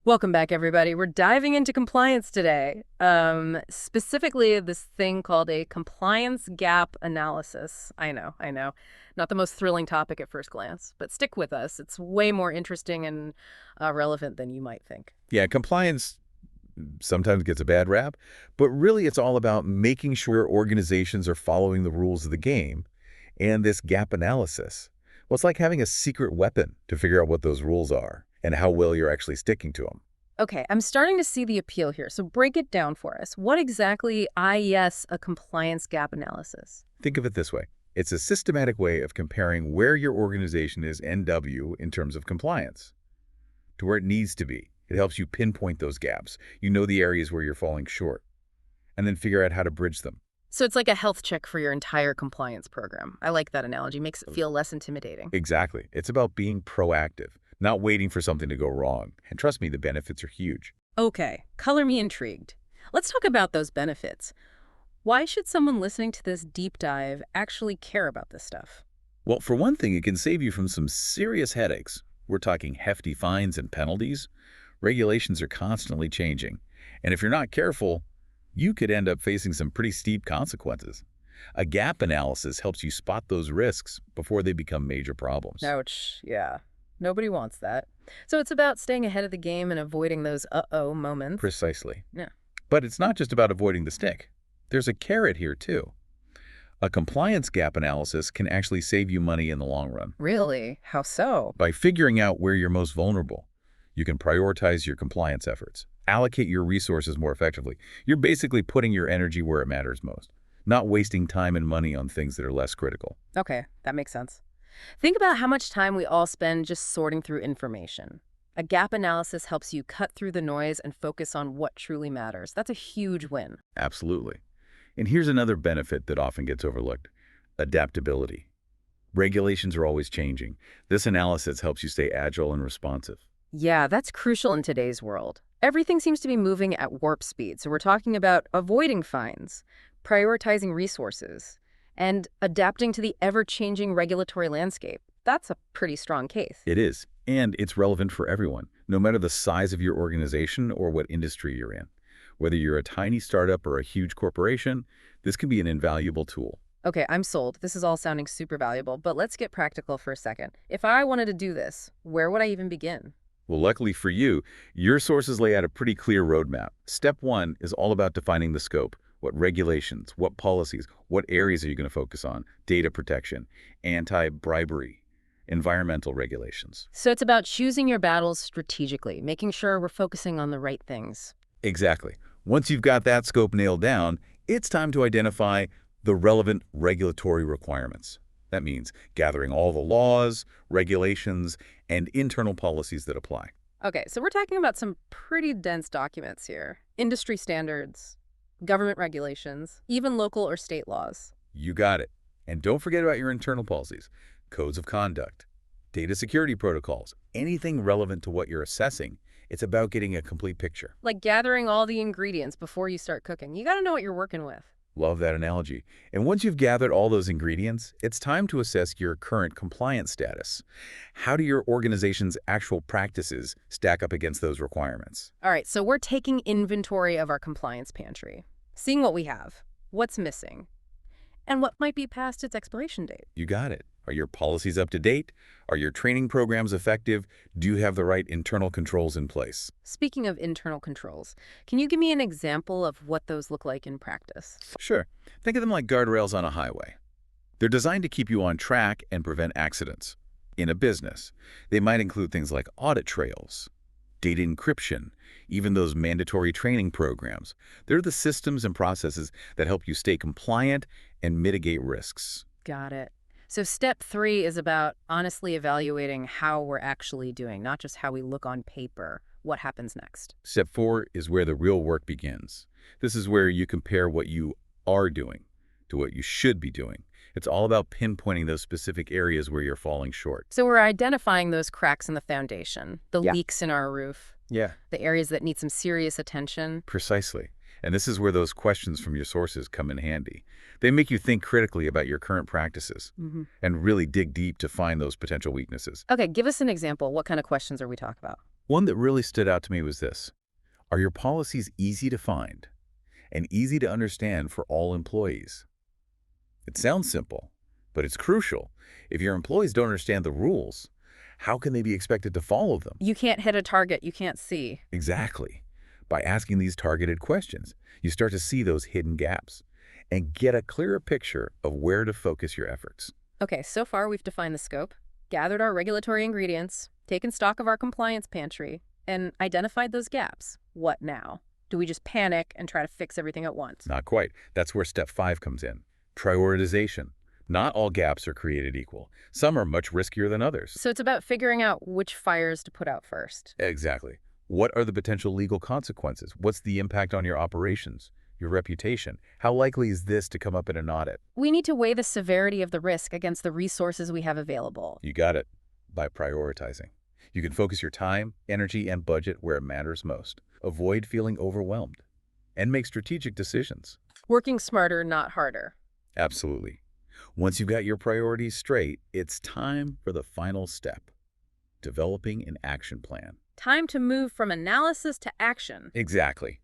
Welcome back, everybody. We're diving into compliance today, specifically this thing called a compliance gap analysis. I know. Not the most thrilling topic at first glance, but stick with us. It's way more interesting and relevant than you might think. Yeah, compliance sometimes gets a bad rap, but really it's all about making sure organizations are following the rules of the game and this gap analysis. Well, it's like having a secret weapon to figure out what those rules are and how well you're actually sticking to them. Okay, I'm starting to see the appeal here, so break it down for us. What exactly is a compliance gap analysis? Think of it this way. It's a systematic way of comparing where your organization is NW in terms of compliance to where it needs to be. It helps you pinpoint those gaps. You know the areas where you're falling short, and then figure out how to bridge them. So it's like a health check for your entire compliance program. I like that analogy. Makes it feel less intimidating. Exactly. It's about being proactive, not waiting for something to go wrong. And trust me, the benefits are huge. Okay, color me intrigued. Let's talk about those benefits. Why should someone listening to this deep dive actually care about this stuff? Well, for one thing, it can save you from some serious headaches. We're talking hefty fines and penalties. Regulations are constantly changing. And if you're not careful, you could end up facing some pretty steep consequences. A gap analysis helps you spot those risks before they become major problems. Ouch, yeah. Nobody wants that. So it's about staying ahead of the game and avoiding those uh-oh moments. Precisely. Yeah. But it's not just about avoiding the stick. There's a carrot here, too. A compliance gap analysis can actually save you money in the long run. Really? How so? By figuring out where you're most vulnerable, you can prioritize your compliance efforts, allocate your resources more effectively. You're basically putting your energy where it matters most, not wasting time and money on things that are less critical. Okay, that makes sense. Think about how much time we all spend just sorting through information. A gap analysis helps you cut through the noise and focus on what truly matters. That's a huge win. Absolutely. And here's another benefit that often gets overlooked: adaptability. Regulations are always changing. This analysis helps you stay agile and responsive. Yeah, that's crucial in today's world. Everything seems to be moving at warp speed, so we're talking about avoiding fines, prioritizing resources, and adapting to the ever-changing regulatory landscape. That's a pretty strong case. It is, and it's relevant for everyone, no matter the size of your organization or what industry you're in. Whether you're a tiny startup or a huge corporation, this can be an invaluable tool. Okay, I'm sold. This is all sounding super valuable, but let's get practical for a second. If I wanted to do this, where would I even begin? Well, luckily for you, your sources lay out a pretty clear roadmap. Step one is all about defining the scope. What regulations, what policies, what areas are you going to focus on? Data protection, anti-bribery, environmental regulations. So it's about choosing your battles strategically, making sure we're focusing on the right things. Exactly. Once you've got that scope nailed down, it's time to identify the relevant regulatory requirements. That means gathering all the laws, regulations, and internal policies that apply. Okay, so we're talking about some pretty dense documents here. Industry standards, government regulations, even local or state laws. You got it. And don't forget about your internal policies, codes of conduct, data security protocols, anything relevant to what you're assessing. It's about getting a complete picture. Like gathering all the ingredients before you start cooking. You gotta know what you're working with. Love that analogy. And once you've gathered all those ingredients, it's time to assess your current compliance status. How do your organization's actual practices stack up against those requirements? All right, so we're taking inventory of our compliance pantry, seeing what we have, what's missing, and what might be past its expiration date. You got it. Are your policies up to date? Are your training programs effective? Do you have the right internal controls in place? Speaking of internal controls, can you give me an example of what those look like in practice? Sure. Think of them like guardrails on a highway. They're designed to keep you on track and prevent accidents. In a business, they might include things like audit trails, data encryption, even those mandatory training programs. They're the systems and processes that help you stay compliant and mitigate risks. Got it. So step 3 is about honestly evaluating how we're actually doing, not just how we look on paper. What happens next? Step 4 is where the real work begins. This is where you compare what you are doing to what you should be doing. It's all about pinpointing those specific areas where you're falling short. So we're identifying those cracks in the foundation, the Yeah. leaks in our roof, Yeah. the areas that need some serious attention. Precisely. And this is where those questions from your sources come in handy. They make you think critically about your current practices and really dig deep to find those potential weaknesses. Okay, give us an example. What kind of questions are we talking about? One that really stood out to me was this. Are your policies easy to find and easy to understand for all employees? It sounds simple, but it's crucial. If your employees don't understand the rules, how can they be expected to follow them? You can't hit a target you can't see. Exactly. By asking these targeted questions, you start to see those hidden gaps and get a clearer picture of where to focus your efforts. Okay, so far we've defined the scope, gathered our regulatory ingredients, taken stock of our compliance pantry, and identified those gaps. What now? Do we just panic and try to fix everything at once? Not quite. That's where step 5 comes in. Prioritization. Not all gaps are created equal. Some are much riskier than others. So it's about figuring out which fires to put out first. Exactly. What are the potential legal consequences? What's the impact on your operations, your reputation? How likely is this to come up in an audit? We need to weigh the severity of the risk against the resources we have available. You got it. By prioritizing. You can focus your time, energy, and budget where it matters most. Avoid feeling overwhelmed. And make strategic decisions. Working smarter, not harder. Absolutely. Once you've got your priorities straight, it's time for the final step. Developing an action plan. Time to move from analysis to action. Exactly.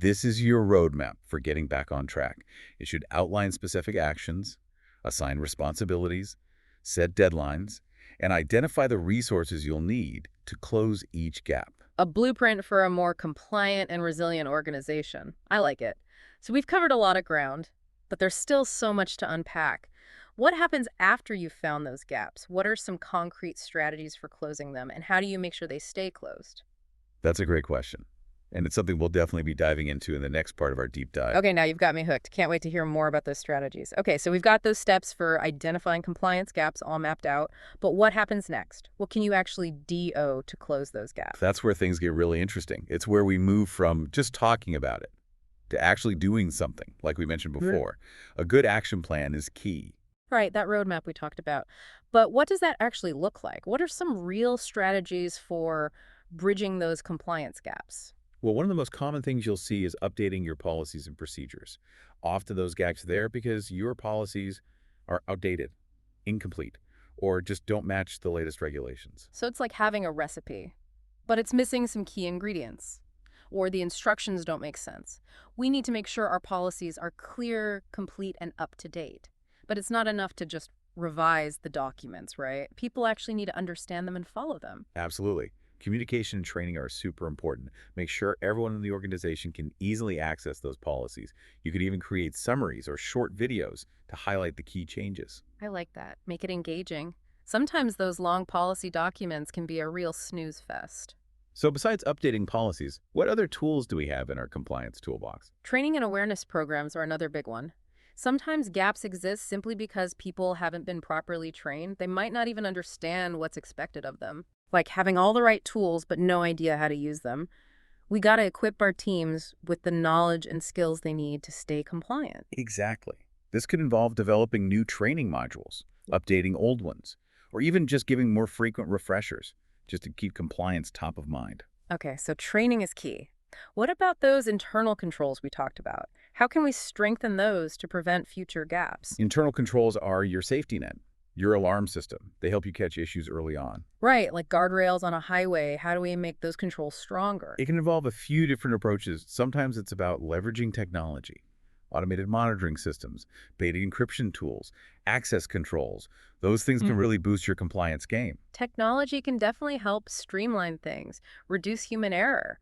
This is your roadmap for getting back on track. It should outline specific actions, assign responsibilities, set deadlines, and identify the resources you'll need to close each gap. A blueprint for a more compliant and resilient organization. I like it. So we've covered a lot of ground, but there's still so much to unpack. What happens after you've found those gaps? What are some concrete strategies for closing them, and how do you make sure they stay closed? That's a great question, and it's something we'll definitely be diving into in the next part of our deep dive. Okay, now you've got me hooked. Can't wait to hear more about those strategies. Okay, so we've got those steps for identifying compliance gaps all mapped out, but what happens next? What can you actually do to close those gaps? That's where things get really interesting. It's where we move from just talking about it to actually doing something, like we mentioned before. A good action plan is key. Right, that roadmap we talked about. But what does that actually look like? What are some real strategies for bridging those compliance gaps? Well, one of the most common things you'll see is updating your policies and procedures. Often those gaps there because your policies are outdated, incomplete, or just don't match the latest regulations. So it's like having a recipe, but it's missing some key ingredients, or the instructions don't make sense. We need to make sure our policies are clear, complete, and up to date. But it's not enough to just revise the documents, right? People actually need to understand them and follow them. Absolutely. Communication and training are super important. Make sure everyone in the organization can easily access those policies. You could even create summaries or short videos to highlight the key changes. I like that. Make it engaging. Sometimes those long policy documents can be a real snooze fest. So besides updating policies, what other tools do we have in our compliance toolbox? Training and awareness programs are another big one. Sometimes gaps exist simply because people haven't been properly trained. They might not even understand what's expected of them. Like having all the right tools but no idea how to use them. We got to equip our teams with the knowledge and skills they need to stay compliant. Exactly. This could involve developing new training modules, updating old ones, or even just giving more frequent refreshers, just to keep compliance top of mind. Okay, so training is key. What about those internal controls we talked about? How can we strengthen those to prevent future gaps? Internal controls are your safety net, your alarm system. They help you catch issues early on. Right, like guardrails on a highway. How do we make those controls stronger? It can involve a few different approaches. Sometimes it's about leveraging technology, automated monitoring systems, beta encryption tools, access controls. Those things can really boost your compliance game. Technology can definitely help streamline things, reduce human error.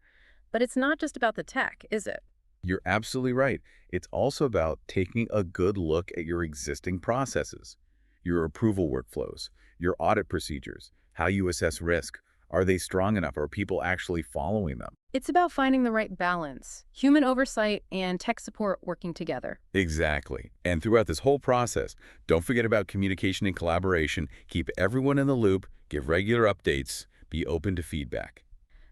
But it's not just about the tech, is it? You're absolutely right. It's also about taking a good look at your existing processes, your approval workflows, your audit procedures, how you assess risk. Are they strong enough? Are people actually following them? It's about finding the right balance, human oversight and tech support working together. Exactly. And throughout this whole process, don't forget about communication and collaboration. Keep everyone in the loop, give regular updates, be open to feedback.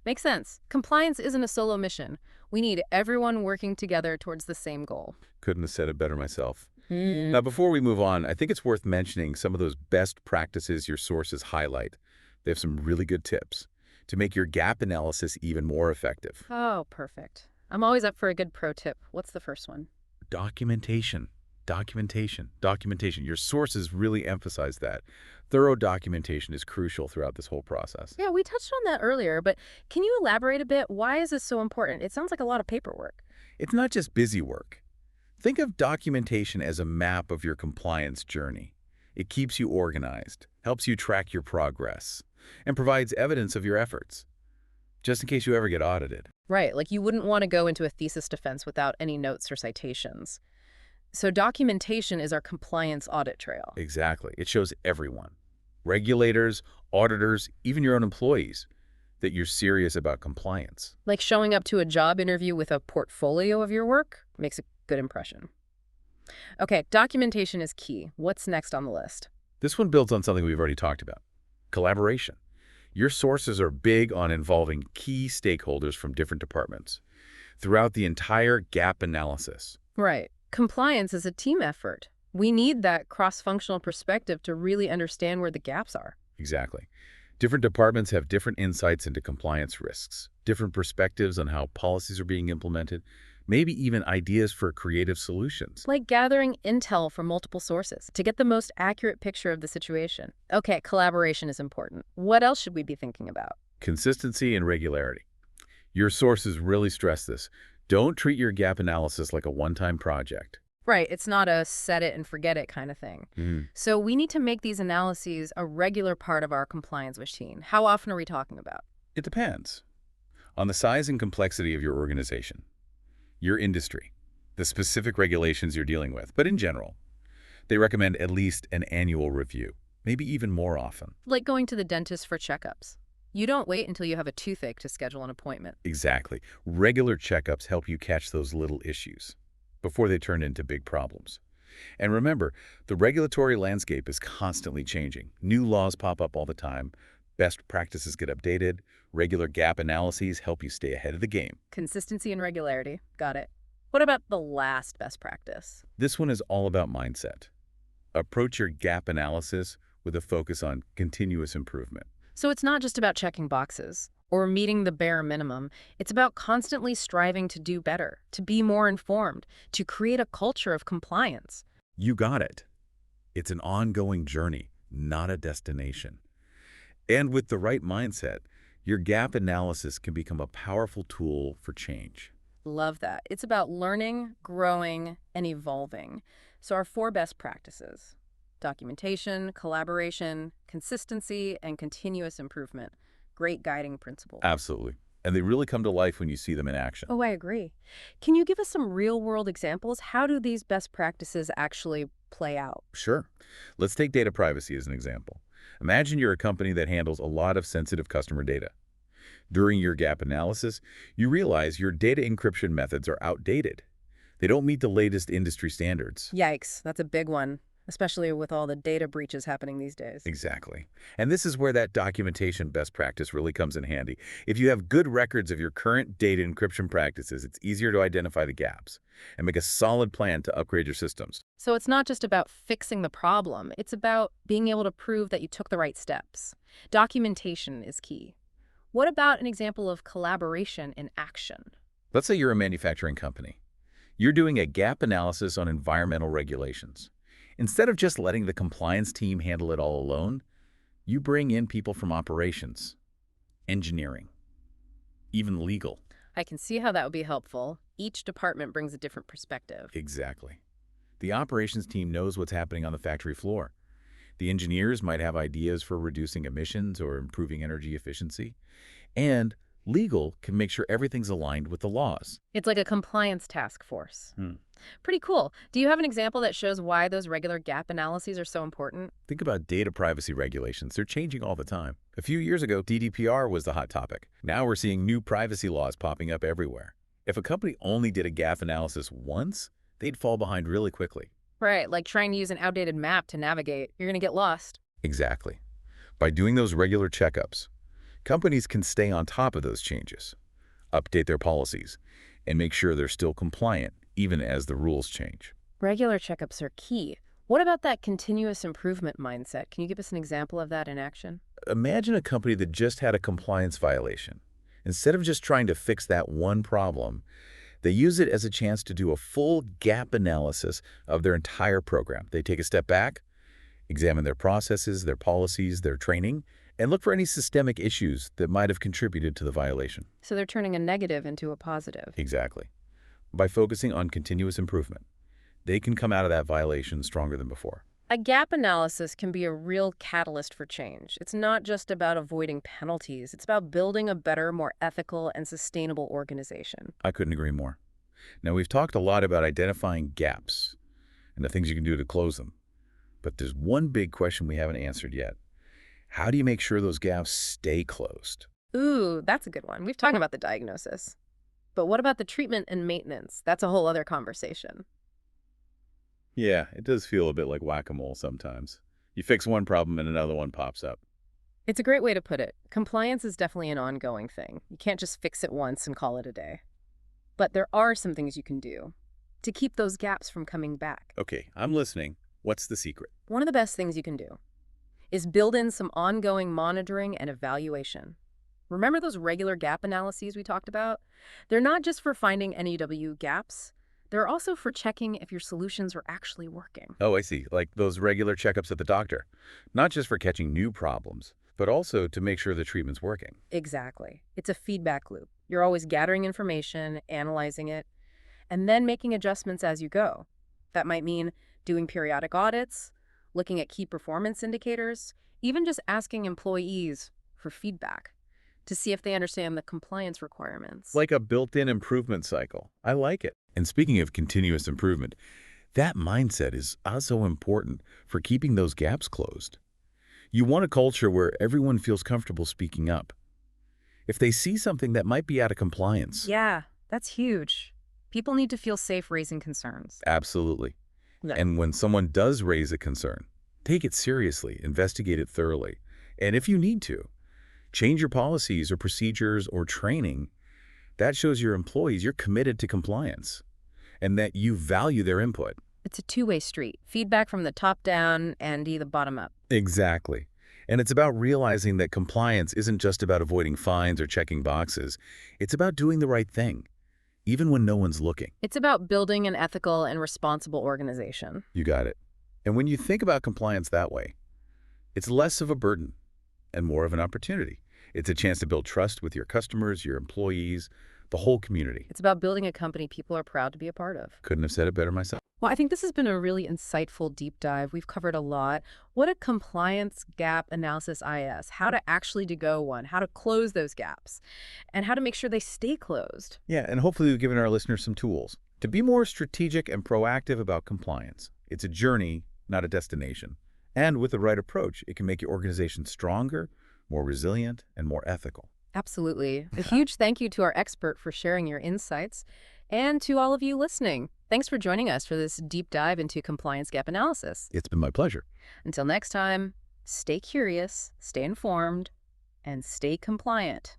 Makes sense. Compliance isn't a solo mission. We need everyone working together towards the same goal. Couldn't have said it better myself. Now, before we move on, I think it's worth mentioning some of those best practices your sources highlight. They have some really good tips to make your gap analysis even more effective. Oh, perfect. I'm always up for a good pro tip. What's the first one? Documentation. Documentation. Documentation. Your sources really emphasize that. Thorough documentation is crucial throughout this whole process. Yeah, we touched on that earlier, but can you elaborate a bit? Why is this so important? It sounds like a lot of paperwork. It's not just busy work. Think of documentation as a map of your compliance journey. It keeps you organized, helps you track your progress, and provides evidence of your efforts, just in case you ever get audited. Right, like you wouldn't want to go into a thesis defense without any notes or citations. So documentation is our compliance audit trail. Exactly. It shows everyone, regulators, auditors, even your own employees, that you're serious about compliance. Like showing up to a job interview with a portfolio of your work makes a good impression. Okay, documentation is key. What's next on the list? This one builds on something we've already talked about: collaboration. Your sources are big on involving key stakeholders from different departments throughout the entire gap analysis. Right. Compliance is a team effort. We need that cross-functional perspective to really understand where the gaps are. Exactly. Different departments have different insights into compliance risks, different perspectives on how policies are being implemented, maybe even ideas for creative solutions. Like gathering intel from multiple sources to get the most accurate picture of the situation. Okay, collaboration is important. What else should we be thinking about? Consistency and regularity. Your sources really stress this. Don't treat your gap analysis like a one-time project. Right, it's not a set it and forget it kind of thing. So we need to make these analyses a regular part of our compliance machine. How often are we talking about? It depends on the size and complexity of your organization, your industry, the specific regulations you're dealing with. But in general, they recommend at least an annual review, maybe even more often. Like going to the dentist for checkups. You don't wait until you have a toothache to schedule an appointment. Exactly. Regular checkups help you catch those little issues before they turn into big problems. And remember, the regulatory landscape is constantly changing. New laws pop up all the time. Best practices get updated. Regular gap analyses help you stay ahead of the game. Consistency and regularity. Got it. What about the last best practice? This one is all about mindset. Approach your gap analysis with a focus on continuous improvement. So it's not just about checking boxes or meeting the bare minimum. It's about constantly striving to do better, to be more informed, to create a culture of compliance. You got it. It's an ongoing journey, not a destination. And with the right mindset, your gap analysis can become a powerful tool for change. Love that. It's about learning, growing, and evolving. So our 4 best practices: documentation, collaboration, consistency, and continuous improvement. Great guiding principle. Absolutely. And they really come to life when you see them in action. Oh, I agree. Can you give us some real-world examples? How do these best practices actually play out? Sure. Let's take data privacy as an example. Imagine you're a company that handles a lot of sensitive customer data. During your gap analysis, you realize your data encryption methods are outdated. They don't meet the latest industry standards. Yikes, that's a big one, especially with all the data breaches happening these days. Exactly. And this is where that documentation best practice really comes in handy. If you have good records of your current data encryption practices, it's easier to identify the gaps and make a solid plan to upgrade your systems. So it's not just about fixing the problem, it's about being able to prove that you took the right steps. Documentation is key. What about an example of collaboration in action? Let's say you're a manufacturing company. You're doing a gap analysis on environmental regulations. Instead of just letting the compliance team handle it all alone, you bring in people from operations, engineering, even legal. I can see how that would be helpful. Each department brings a different perspective. Exactly. The operations team knows what's happening on the factory floor. The engineers might have ideas for reducing emissions or improving energy efficiency. And legal can make sure everything's aligned with the laws. It's like a compliance task force. Pretty cool. Do you have an example that shows why those regular gap analyses are so important? Think about data privacy regulations. They're changing all the time. A few years ago, GDPR was the hot topic. Now we're seeing new privacy laws popping up everywhere. If a company only did a gap analysis once, they'd fall behind really quickly. Right, like trying to use an outdated map to navigate. You're going to get lost. Exactly. By doing those regular checkups, companies can stay on top of those changes, update their policies, and make sure they're still compliant even as the rules change. Regular checkups are key. What about that continuous improvement mindset? Can you give us an example of that in action? Imagine a company that just had a compliance violation. Instead of just trying to fix that one problem, They use it as a chance to do a full gap analysis of their entire program. They take a step back, examine their processes, their policies, their training, and look for any systemic issues that might have contributed to the violation. So they're turning a negative into a positive. Exactly. By focusing on continuous improvement, they can come out of that violation stronger than before. A gap analysis can be a real catalyst for change. It's not just about avoiding penalties. It's about building a better, more ethical and sustainable organization. I couldn't agree more. Now, we've talked a lot about identifying gaps and the things you can do to close them. But there's one big question we haven't answered yet. How do you make sure those gaps stay closed? Ooh, that's a good one. We've talked about the diagnosis. But what about the treatment and maintenance? That's a whole other conversation. Yeah, it does feel a bit like whack-a-mole sometimes. You fix one problem and another one pops up. It's a great way to put it. Compliance is definitely an ongoing thing. You can't just fix it once and call it a day. But there are some things you can do to keep those gaps from coming back. Okay, I'm listening. What's the secret? One of the best things you can do is build in some ongoing monitoring and evaluation. Remember those regular gap analyses we talked about? They're not just for finding NEW gaps. They're also for checking if your solutions are actually working. Oh, I see. Like those regular checkups at the doctor. Not just for catching new problems, but also to make sure the treatment's working. Exactly. It's a feedback loop. You're always gathering information, analyzing it, and then making adjustments as you go. That might mean doing periodic audits, looking at key performance indicators, even just asking employees for feedback to see if they understand the compliance requirements. Like a built-in improvement cycle. I like it. And speaking of continuous improvement, that mindset is also important for keeping those gaps closed. You want a culture where everyone feels comfortable speaking up. If they see something that might be out of compliance. Yeah, that's huge. People need to feel safe raising concerns. Absolutely. Yeah. And when someone does raise a concern, take it seriously, investigate it thoroughly. And if you need to, change your policies or procedures or training. That shows your employees you're committed to compliance and that you value their input. It's a two-way street. Feedback from the top down and the bottom up. Exactly. And it's about realizing that compliance isn't just about avoiding fines or checking boxes. It's about doing the right thing, even when no one's looking. It's about building an ethical and responsible organization. You got it. And when you think about compliance that way, it's less of a burden and more of an opportunity. It's a chance to build trust with your customers, your employees, the whole community. It's about building a company people are proud to be a part of. Couldn't have said it better myself. Well, I think this has been a really insightful deep dive. We've covered a lot. What a compliance gap analysis is, how to actually go one, how to close those gaps, and how to make sure they stay closed. Yeah, and hopefully we've given our listeners some tools to be more strategic and proactive about compliance. It's a journey, not a destination. And with the right approach, it can make your organization stronger, more resilient, and more ethical. Absolutely. A huge thank you to our expert for sharing your insights, and to all of you listening. Thanks for joining us for this deep dive into compliance gap analysis. It's been my pleasure. Until next time, stay curious, stay informed, and stay compliant.